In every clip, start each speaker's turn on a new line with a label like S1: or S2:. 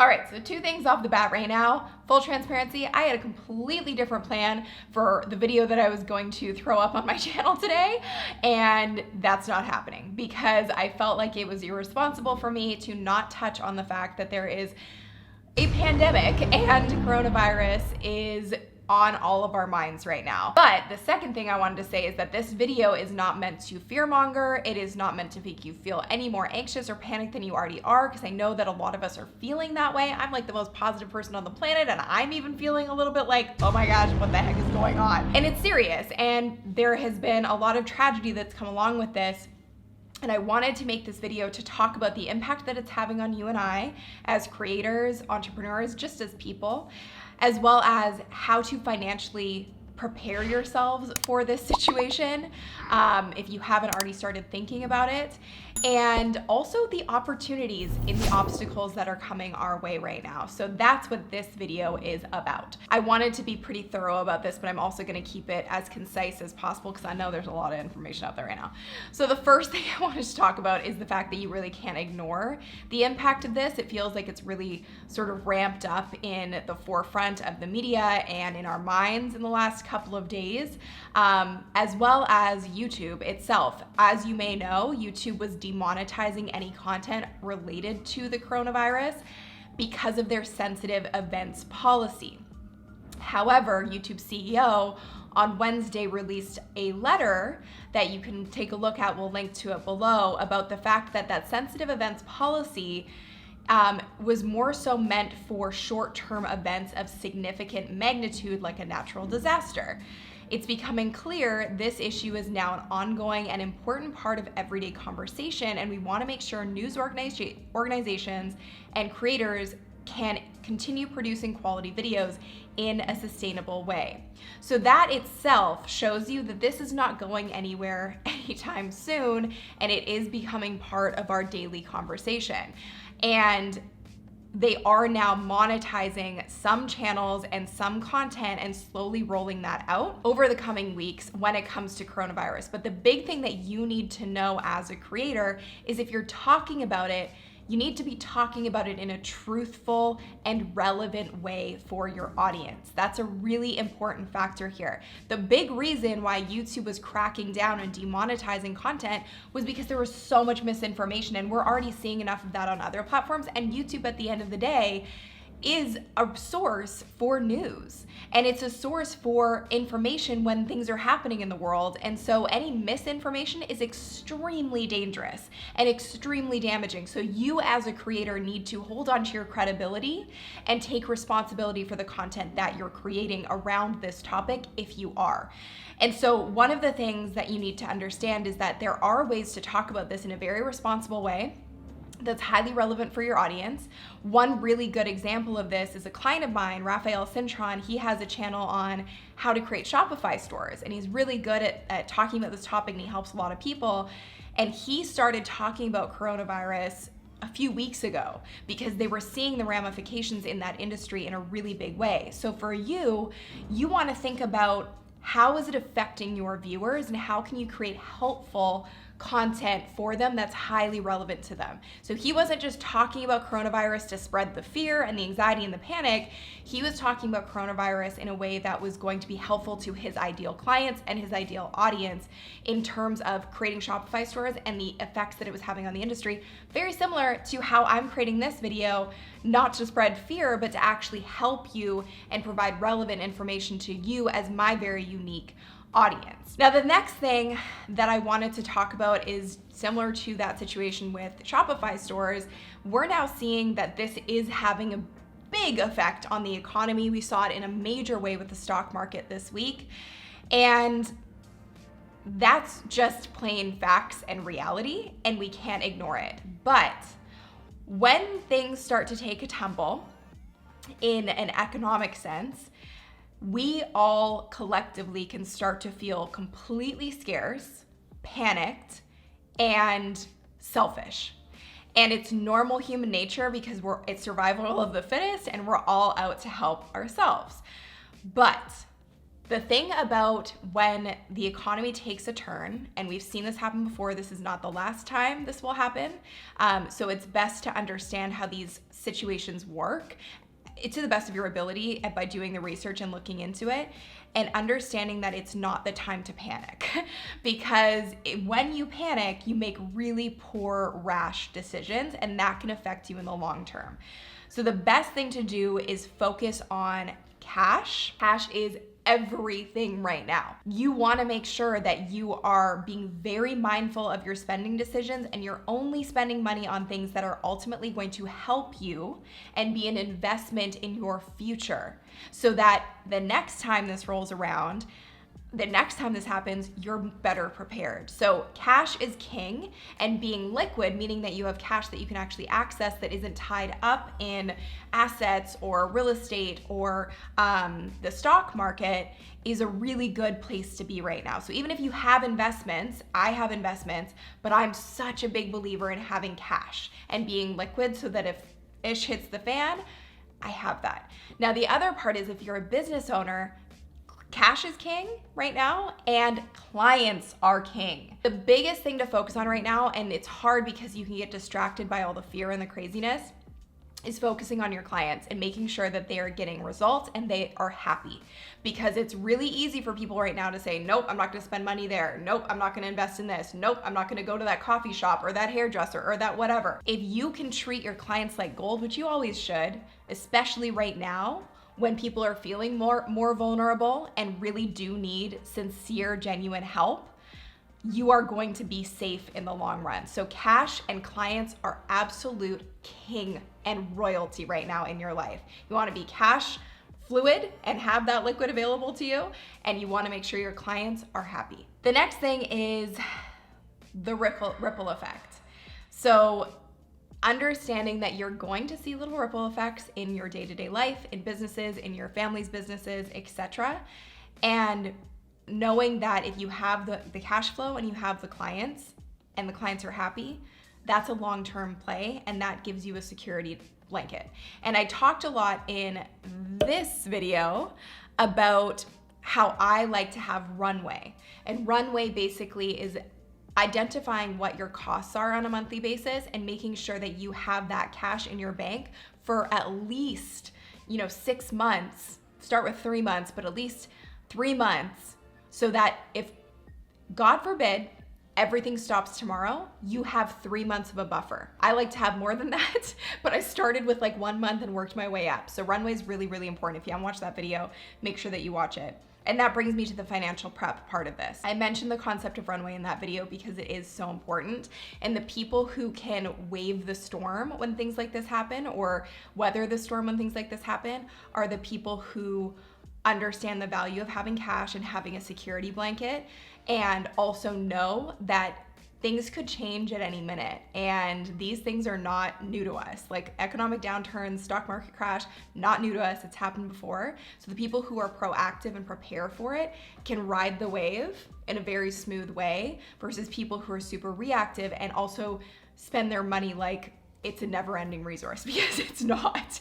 S1: All right, so two things off the bat right now. Full transparency, I had a completely different plan for the video that I was going to throw up on my channel today, and that's not happening because I felt like it was irresponsible for me to not touch on the fact that there is a pandemic and coronavirus is on all of our minds right now. But the second thing I wanted to say is that this video is not meant to fearmonger. It is not meant to make you feel any more anxious or panicked than you already are, because I know that a lot of us are feeling that way. I'm like the most positive person on the planet, and I'm even feeling a little bit like, oh my gosh, what the heck is going on? And it's serious, and there has been a lot of tragedy that's come along with this. And I wanted to make this video to talk about the impact that it's having on you and I as creators, entrepreneurs, just as people, as well as how to financially prepare yourselves for this situation if you haven't already started thinking about it, and also the opportunities in the obstacles that are coming our way right now. So that's what this video is about. I wanted to be pretty thorough about this, but I'm also going to keep it as concise as possible because I know there's a lot of information out there right now. So the first thing I wanted to talk about is the fact that you really can't ignore the impact of this. It feels like it's really sort of ramped up in the forefront of the media and in our minds in the last couple of days, as well as YouTube itself. As you may know, YouTube was demonetizing any content related to the coronavirus because of their sensitive events policy. However, YouTube's CEO on Wednesday released a letter that you can take a look at, we'll link to it below, about the fact that that sensitive events policy was more so meant for short-term events of significant magnitude like a natural disaster. It's becoming clear this issue is now an ongoing and important part of everyday conversation, and we want to make sure news organizations and creators can continue producing quality videos in a sustainable way. So that itself shows you that this is not going anywhere anytime soon, and it is becoming part of our daily conversation. And they are now monetizing some channels and some content and slowly rolling that out over the coming weeks when it comes to coronavirus. But the big thing that you need to know as a creator is if you're talking about it, you need to be talking about it in a truthful and relevant way for your audience. That's a really important factor here. The big reason why YouTube was cracking down and demonetizing content was because there was so much misinformation, and we're already seeing enough of that on other platforms. And YouTube, at the end of the day, is a source for news, and it's a source for information when things are happening in the world. And so any misinformation is extremely dangerous and extremely damaging. So you as a creator need to hold on to your credibility and take responsibility for the content that you're creating around this topic if you are. And so one of the things that you need to understand is that there are ways to talk about this in a very responsible way that's highly relevant for your audience. One really good example of this is a client of mine, Raphael Cintron. He has a channel on how to create Shopify stores, and he's really good at talking about this topic, and he helps a lot of people. And he started talking about coronavirus a few weeks ago because they were seeing the ramifications in that industry in a really big way. So for you, you want to think about how is it affecting your viewers and how can you create helpful content for them that's highly relevant to them. So he wasn't just talking about coronavirus to spread the fear and the anxiety and the panic. He was talking about coronavirus in a way that was going to be helpful to his ideal clients and his ideal audience in terms of creating Shopify stores and the effects that it was having on the industry. Very similar to how I'm creating this video, not to spread fear, but to actually help you and provide relevant information to you as my very unique audience. Now, the next thing that I wanted to talk about is similar to that situation with Shopify stores. We're now seeing that this is having a big effect on the economy. We saw it in a major way with the stock market this week. And that's just plain facts and reality, and we can't ignore it. But when things start to take a tumble in an economic sense, we all collectively can start to feel completely scarce, panicked, and selfish. And it's normal human nature because it's survival of the fittest, and we're all out to help ourselves. But The thing about when the economy takes a turn, and we've seen this happen before, this is not the last time this will happen. So it's best to understand how these situations work to the best of your ability and by doing the research and looking into it and understanding that it's not the time to panic because when you panic, you make really poor, rash decisions and that can affect you in the long term. So the best thing to do is focus on cash. Cash is everything right now. You want to make sure that you are being very mindful of your spending decisions and you're only spending money on things that are ultimately going to help you and be an investment in your future so that the next time this rolls around, the next time this happens, you're better prepared. So cash is king, and being liquid, meaning that you have cash that you can actually access that isn't tied up in assets or real estate or the stock market, is a really good place to be right now. So even if you have investments, I have investments, but I'm such a big believer in having cash and being liquid so that if ish hits the fan, I have that. Now the other part is if you're a business owner, cash is king right now and clients are king. The biggest thing to focus on right now, and it's hard because you can get distracted by all the fear and the craziness, is focusing on your clients and making sure that they are getting results and they are happy. Because it's really easy for people right now to say, nope, I'm not gonna spend money there. Nope, I'm not gonna invest in this. Nope, I'm not gonna go to that coffee shop or that hairdresser or that whatever. If you can treat your clients like gold, which you always should, especially right now, when people are feeling more vulnerable and really do need sincere, genuine help, you are going to be safe in the long run. So cash and clients are absolute king and royalty right now in your life. You want to be cash fluid and have that liquid available to you, and you want to make sure your clients are happy. The next thing is the ripple effect. So understanding that you're going to see little ripple effects in your day-to-day life, in businesses, in your family's businesses, etc. And knowing that if you have the cash flow and you have the clients and the clients are happy, that's a long-term play and that gives you a security blanket. And I talked a lot in this video about how I like to have runway. And runway basically is identifying what your costs are on a monthly basis and making sure that you have that cash in your bank for at least, 6 months. Start with 3 months, but at least 3 months, so that if, God forbid, everything stops tomorrow, you have 3 months of a buffer. I like to have more than that, but I started with like 1 month and worked my way up. So runway is really, really important. If you haven't watched that video, make sure that you watch it. And that brings me to the financial prep part of this. I mentioned the concept of runway in that video because it is so important. And the people who can wave the storm when things like this happen or weather the storm when things like this happen are the people who understand the value of having cash and having a security blanket, and also know that things could change at any minute. And these things are not new to us. Like economic downturns, stock market crash, not new to us. It's happened before. So the people who are proactive and prepare for it can ride the wave in a very smooth way versus people who are super reactive and also spend their money like it's a never-ending resource, because it's not.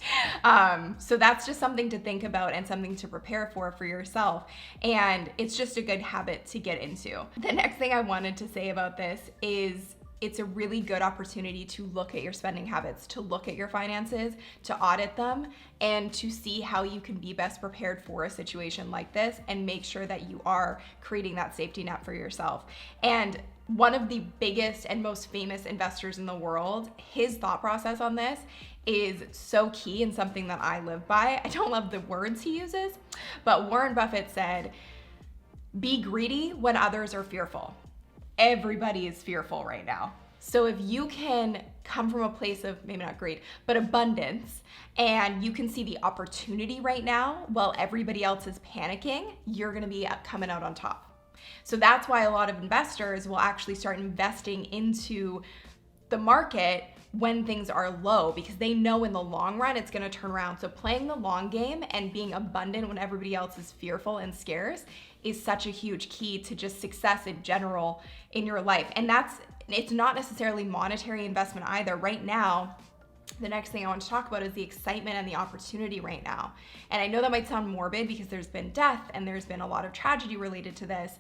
S1: So that's just something to think about and something to prepare for yourself. And it's just a good habit to get into. The next thing I wanted to say about this is it's a really good opportunity to look at your spending habits, to look at your finances, to audit them, and to see how you can be best prepared for a situation like this and make sure that you are creating that safety net for yourself. And one of the biggest and most famous investors in the world, his thought process on this is so key and something that I live by. I don't love the words he uses, but Warren Buffett said, "Be greedy when others are fearful." Everybody is fearful right now. So if you can come from a place of maybe not greed, but abundance, and you can see the opportunity right now while everybody else is panicking, you're gonna be coming out on top. So that's why a lot of investors will actually start investing into the market when things are low, because they know in the long run it's gonna turn around. So playing the long game and being abundant when everybody else is fearful and scarce is such a huge key to just success in general in your life. And it's not necessarily monetary investment either. Right now, the next thing I want to talk about is the excitement and the opportunity right now. And I know that might sound morbid because there's been death and there's been a lot of tragedy related to this.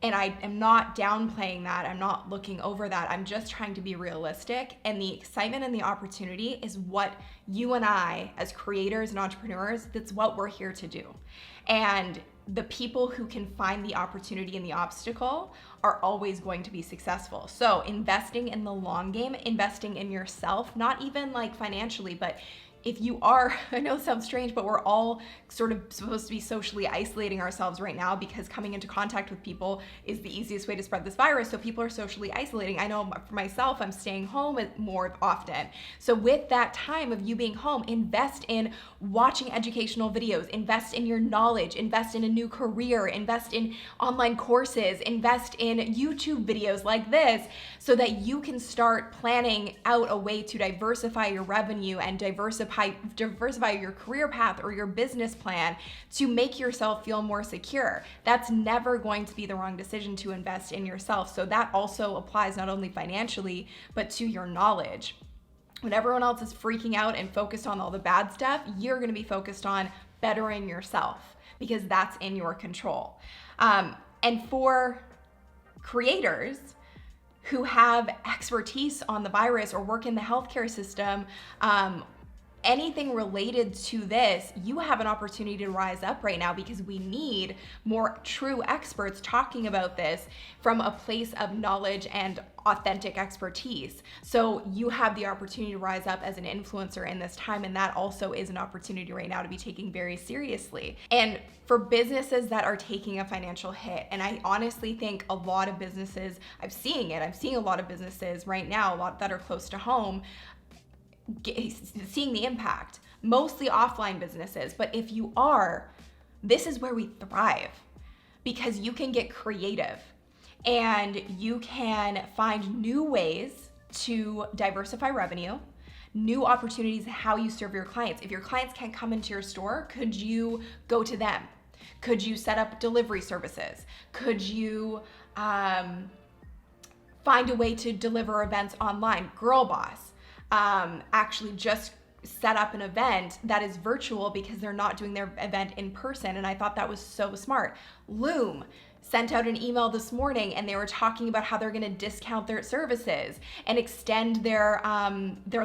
S1: And I am not downplaying that. I'm not looking over that. I'm just trying to be realistic. And the excitement and the opportunity is what you and I, as creators and entrepreneurs, that's what we're here to do. And the people who can find the opportunity in the obstacle are always going to be successful. So investing in the long game, investing in yourself, not even like financially, but if you are, I know it sounds strange, but we're all sort of supposed to be socially isolating ourselves right now because coming into contact with people is the easiest way to spread this virus. So people are socially isolating. I know for myself, I'm staying home more often. So with that time of you being home, invest in watching educational videos, invest in your knowledge, invest in a new career, invest in online courses, invest in YouTube videos like this so that you can start planning out a way to diversify your revenue and diversify your career path or your business plan to make yourself feel more secure. That's never going to be the wrong decision to invest in yourself. So that also applies not only financially, but to your knowledge. When everyone else is freaking out and focused on all the bad stuff, you're gonna be focused on bettering yourself because that's in your control. And for creators who have expertise on the virus or work in the healthcare system, anything related to this, you have an opportunity to rise up right now because we need more true experts talking about this from a place of knowledge and authentic expertise. So you have the opportunity to rise up as an influencer in this time, and that also is an opportunity right now to be taken very seriously. And for businesses that are taking a financial hit, and I honestly think a lot of businesses, I'm seeing a lot of businesses right now, a lot that are close to home, seeing the impact, mostly offline businesses. But if you are, this is where we thrive because you can get creative and you can find new ways to diversify revenue, new opportunities, how you serve your clients. If your clients can't come into your store, could you go to them? Could you set up delivery services? Could you find a way to deliver events online? Girl Boss actually just set up an event that is virtual because they're not doing their event in person. And I thought that was so smart. Loom sent out an email this morning and they were talking about how they're going to discount their services and extend their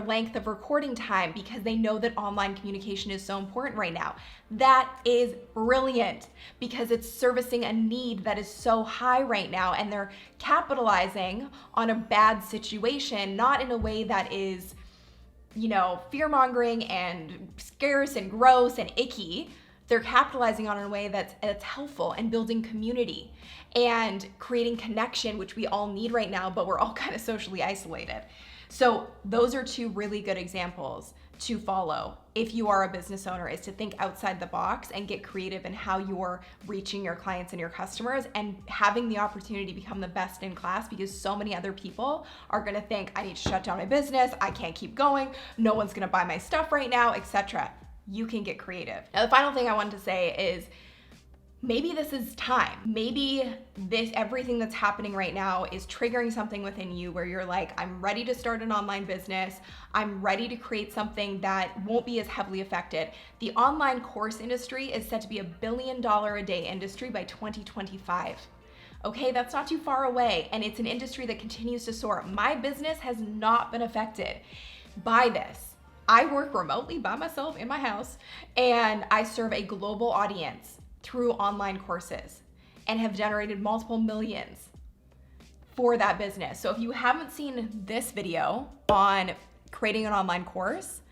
S1: length of recording time because they know that online communication is so important right now. That is brilliant because it's servicing a need that is so high right now, and they're capitalizing on a bad situation, not in a way that is, fear-mongering and scarce and gross and icky. They're capitalizing on it in a way that's helpful and building community and creating connection, which we all need right now, but we're all kind of socially isolated. So those are two really good examples to follow if you are a business owner, is to think outside the box and get creative in how you're reaching your clients and your customers and having the opportunity to become the best in class, because so many other people are gonna think, I need to shut down my business, I can't keep going, no one's gonna buy my stuff right now, etc. You can get creative. Now, the final thing I wanted to say is maybe this is time. Maybe everything that's happening right now is triggering something within you where you're like, I'm ready to start an online business. I'm ready to create something that won't be as heavily affected. The online course industry is set to be $1 billion a day industry by 2025. Okay, that's not too far away, and it's an industry that continues to soar. My business has not been affected by this. I work remotely by myself in my house, and I serve a global audience through online courses and have generated multiple millions for that business. So if you haven't seen this video on creating an online course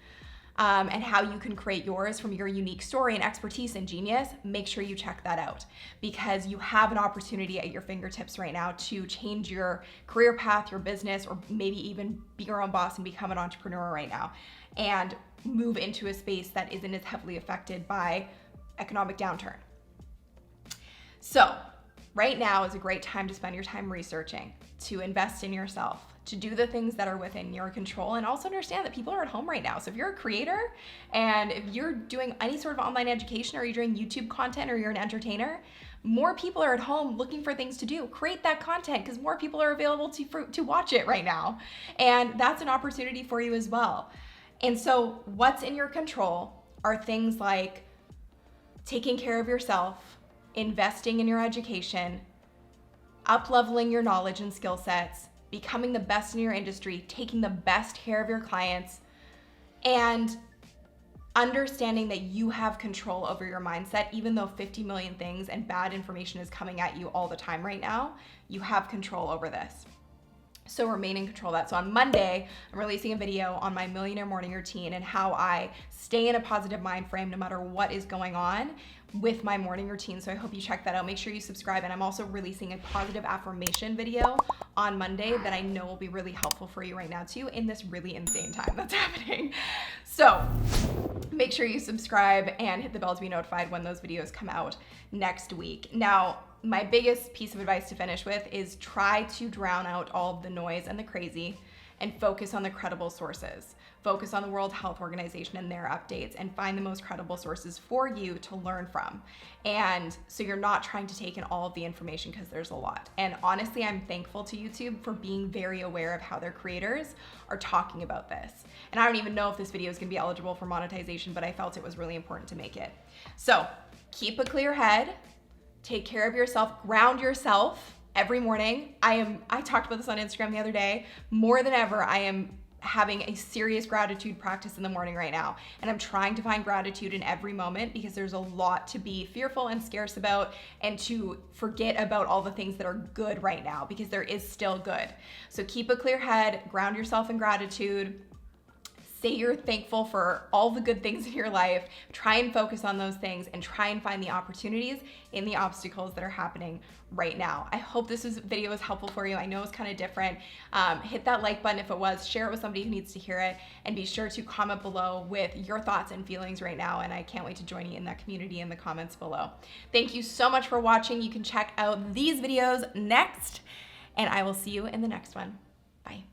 S1: and how you can create yours from your unique story and expertise and genius, make sure you check that out, because you have an opportunity at your fingertips right now to change your career path, your business, or maybe even be your own boss and become an entrepreneur right now and move into a space that isn't as heavily affected by economic downturn. So right now is a great time to spend your time researching, to invest in yourself, to do the things that are within your control, and also understand that people are at home right now. So if you're a creator and if you're doing any sort of online education, or you're doing YouTube content, or you're an entertainer, more people are at home looking for things to do. Create that content because more people are available to watch it right now. And that's an opportunity for you as well. And so what's in your control are things like taking care of yourself, investing in your education, up-leveling your knowledge and skill sets, becoming the best in your industry, taking the best care of your clients, and understanding that you have control over your mindset. Even though 50 million things and bad information is coming at you all the time right now, you have control over this. So remain in control of that. So on Monday, I'm releasing a video on my millionaire morning routine and how I stay in a positive mind frame no matter what is going on with my morning routine. So I hope you check that out. Make sure you subscribe. And I'm also releasing a positive affirmation video on Monday that I know will be really helpful for you right now too in this really insane time that's happening. So make sure you subscribe and hit the bell to be notified when those videos come out next week. Now, my biggest piece of advice to finish with is try to drown out all of the noise and the crazy and focus on the credible sources. Focus on the World Health Organization and their updates and find the most credible sources for you to learn from. And so you're not trying to take in all of the information because there's a lot. And honestly, I'm thankful to YouTube for being very aware of how their creators are talking about this. And I don't even know if this video is gonna be eligible for monetization, but I felt it was really important to make it. So keep a clear head. Take care of yourself, ground yourself every morning. I talked about this on Instagram the other day. More than ever, I am having a serious gratitude practice in the morning right now. And I'm trying to find gratitude in every moment because there's a lot to be fearful and scarce about and to forget about all the things that are good right now because there is still good. So keep a clear head, ground yourself in gratitude. Say you're thankful for all the good things in your life. Try and focus on those things and try and find the opportunities in the obstacles that are happening right now. I hope this video was helpful for you. I know it's kind of different. Hit that like button if it was, share it with somebody who needs to hear it, and be sure to comment below with your thoughts and feelings right now. And I can't wait to join you in that community in the comments below. Thank you so much for watching. You can check out these videos next, and I will see you in the next one. Bye.